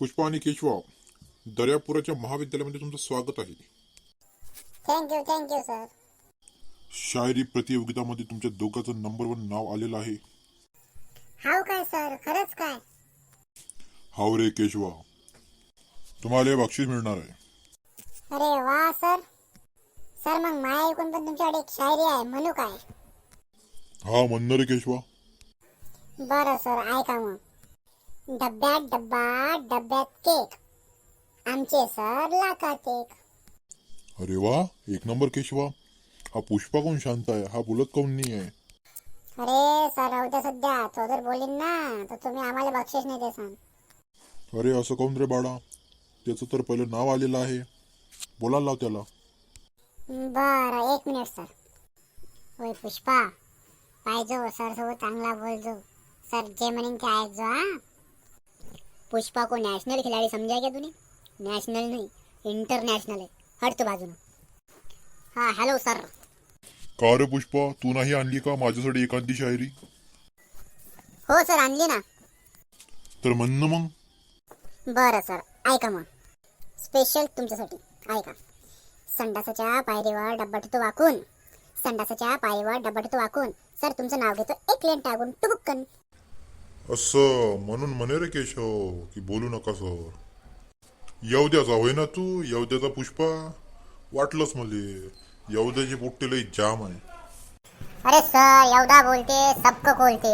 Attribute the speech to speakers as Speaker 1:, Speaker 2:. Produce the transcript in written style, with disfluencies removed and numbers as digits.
Speaker 1: पुष्पा आणि केशवा दर्यापुराच्या महाविद्यालयामध्ये तुमचं स्वागत आहे.
Speaker 2: Thank you sir.
Speaker 1: शायरी प्रतियोगितामध्ये तुमच्या दोघांचं नंबर 1 नाव आलेलं आहे.
Speaker 2: हाव काय सर, खरंच काय?
Speaker 1: हाव रे केशवा, तुम्हाला बक्षीस मिळणार आहे.
Speaker 2: अरे वा सर. सर मग माझ्या ऐकून पण तुमच्याकडे एक शायरी आहे, म्हणू काय?
Speaker 1: हा म्हणणार रे केशवा.
Speaker 2: बरं सर, ऐका मग. डब्यात डब्बा, डब्यात केक, आमचे सर लाखात एक.
Speaker 1: अरे वा, एक नंबर केशवा. हा पुष्पा कोण शांत आहे, हा बोलत कोण नाही आहे.
Speaker 2: अरे सर राहू द्या सध्या, तो जर बोलीन ना तर तुम्ही आम्हाला बक्षीस नाही देसान.
Speaker 1: अरे असं कोण रे बाळा, त्याचं तर पहिलं नाव आलेलं आहे, बोलायला लाव त्याला.
Speaker 2: बरं, 1 मिनिट सर. ओय पुष्पा, पाहिजो सर सोबत चांगला बोलजो. सर जे म्हणेन ते ऐकजो हा. पुष्पा को नॅशनल खिलाडी समजा क्या तूने? नॅशनल नाही, इंटरनॅशनल आहे. हट तू बाजून. हा हॅलो सर.
Speaker 1: का रे पुष्पा, तू नाही आणली का माझ्यासाठी एखादी शायरी?
Speaker 2: हो सर, आणली ना.
Speaker 1: तर म्हणणं मग.
Speaker 2: बरं सर, ऐका मग. स्पेशल तुमच्यासाठी ऐका. संडासाच्या पायरीवर डब्बा ठेवतो वाकून, संडासाच्या पायरीवर डब्बा ठेवतो वाकून, सर तुमचं नाव घेतो एक लेन टाकून टुबुक्कन.
Speaker 1: असं म्हणून म्हणे रे केशव की बोलू नका सर. येवद्याचा होय ना तू, येवद्याचा पुष्पा. वाटलंच मले, येवद्याची पोट्टी लई जाम आहे.
Speaker 2: अरे सर एवढा बोलते सबको खोलते.